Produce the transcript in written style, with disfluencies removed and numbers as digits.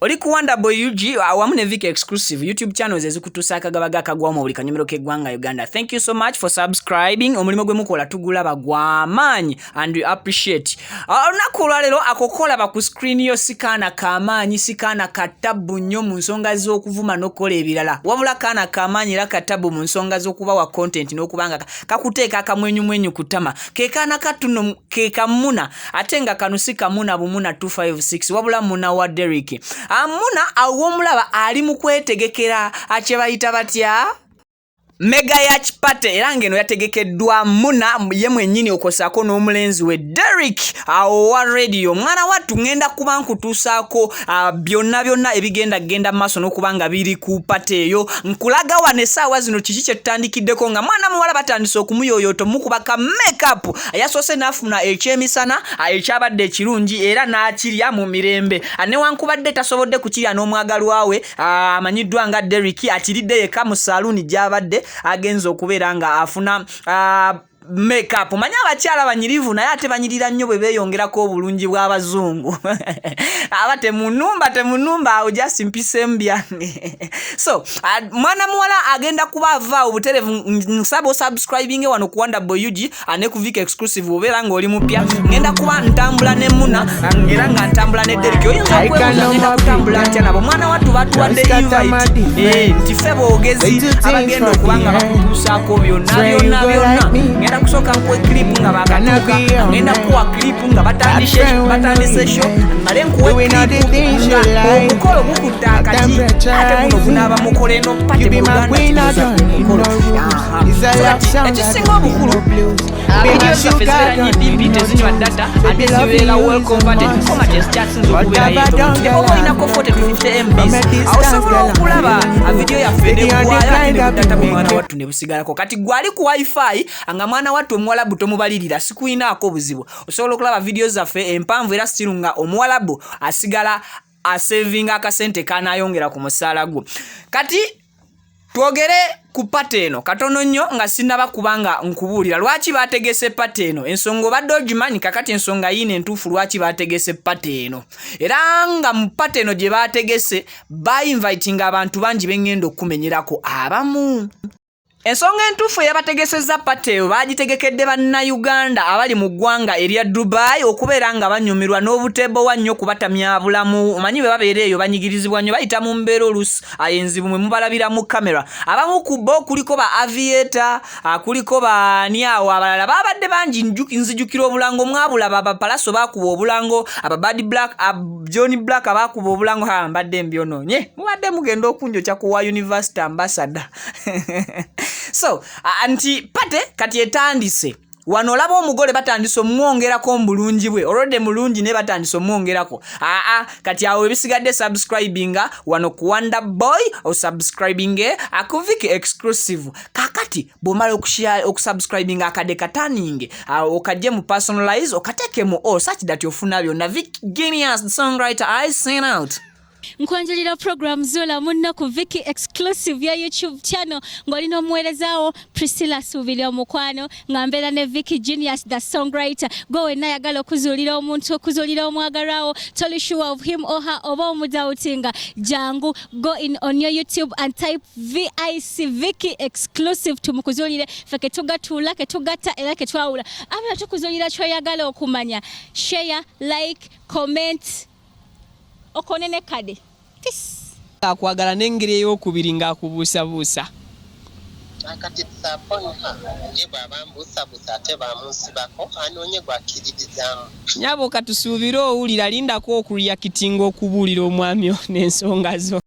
Oli kuwanda boy UG awamu ne Vicky exclusive YouTube channels ezikutusa akagabaga kagwa mu buli kanyumiro keggwanga Uganda. Thank you so much for subscribing. Omulimo gwe mukola tugulaba gwamanyi and we appreciate. Olunaku lwalero akokola ba ku screen yo sikana kamanyi sikana katabu nnyo mu nsonga z'okuvuma n'okola ebirala. Wabula kana kamanyi era katabu mu nsonga z'okuba wa content n'okubanga kakuteeka akamwenyu kutama. Kekana katuno kekamuna atenga kanusika muna bumuna 256 wabula muna wa Derick. Amuna awomulaba ali mu kwetegekera ache bayita batya Mega Yatch party era ngeno yategekeddwa muna ye mwennyini okosako n'omulenzi we Derick wa radio mwana watu ngenda kuba nkutusaako byonna ebigenda maaso n'okubanga biri ku party eyo nkulaga wane saawa zino kiki kye tutandikiddeko nga mwana muwala batandise okumuyoyoto mukubaka makeup yasoose n'afuna ekyemisana ekyabadde ekirungi era n'akirya mu mirembe newankubadde tasobodde kukirya n'omwagalwa we amanyiddwa nga Derick akiridde yeka mu saloon gy'abadde agenzo okubeera nga afuna makeup manya abakyala banyirivu naye ate banyirira nnyo bwe beeyongerako obulungi bw'abazungu abate munumba awo just mpise mbyange so mwana muwala agenda kuba ava obuterevu nsabo subscribing wano kuwanda boy UG ane ku Vicky exclusive obeera ng'oli mupya ngenda kuba ntambula ne muna era nga ntambula ne Derick oyinza okwebuuza kutambula ntya nabo mwana watu batuwadde invite nti ffe boogezi abagenda okubanga bakutuusaako byonna kusoka nkwe clip nga bakatuka ngenda kuwa clip nga batandise show male nkuwe clip nga okukolo gukuttakati ate muno kunaba mukole no pate buluganda ekisinga obukulu video zaffe zibeera nyidimbi tezinywa data ate zibeera welcome pate koma tezikyatsinza okubeera yeto oba olinako 40-50 MBs osobola okulaba video yaffe nekuwaya data mu mwana wattu ne busigalako kati gwali ku wifi anga mwana wattu omuwalabu tomubalirira sikuinaako obuzibu osobola okulaba video zaffe empanvu era sirunga omuwalabu asigala asavinga akasente kanayongera ku musaala gwo kati twogere ku pate eno katono nnyo nga sinaba kubanga nkubuulira lwaki bategese pate eno ensonga obadde ogimanyi kakati ensonga yine entuufu lwaki bategese pate eno era nga mu pate eno gye bategese ba-invitinga abantu bangi bengenda okumenyerako abamu ensonga entuufu yabategeseza pate bagitegekedde bannayuganda abali mu ggwanga erya Dubai okubeera nga banyumirwa n'obutebo wannyo kubatamya bulamu omanyi bwe babeera eyo banyigirizibwa nnyo bayita mu mbeera oluusi ayenzibu mwe mubalabira mu kamera abamu ku bo kuliko ba aviator kuliko baaniawo abalala babadde bangi nzijukira obulango mwabula babapalaso bakuba obulango ababadi black Johnny Black bakuba obulango mbadde mbyonoonye mubadde mugenda okunjokya ku wa university ambassador so anti pate kati etandise wano laba omugole batandise omwongerako omulungi bwe already mulungi ne batandise omwongerako kati awo ebisigadde subscribinga wano kuwanda boy o subscribing ku Vicky exclusive kakati bomala okusubscribinga akade kataninge okajje mu personalize okateke mu all such that yofuna byonna Vicky genius the songwriter I sing out nkwanjulira program zola munna ku Vicky exclusive ya YouTube channel ngolino muwerezawo Priscilla Subili Omukwano ngambera ne Vicky genius the songwriter go na yagala okuzulira omuntu okuzulira omwagarawo totally sure of him or her oba omudautinga jangu go in on your YouTube and type VIC Vicky exclusive tumukuzulire feke tugatula ke tugata era ke twawula abala tukuzulira kyo yagala okumanya share like comment okonene kade akwagala n'engeri ey'okubiri ng'akubuusabuusa akati saponi yebwa bambuusabuusa ate bamusibako anoonye gwakiririzaamu nyabo katusuubire owulira lindako okureactinga okubuulira omwami n'ensonga zo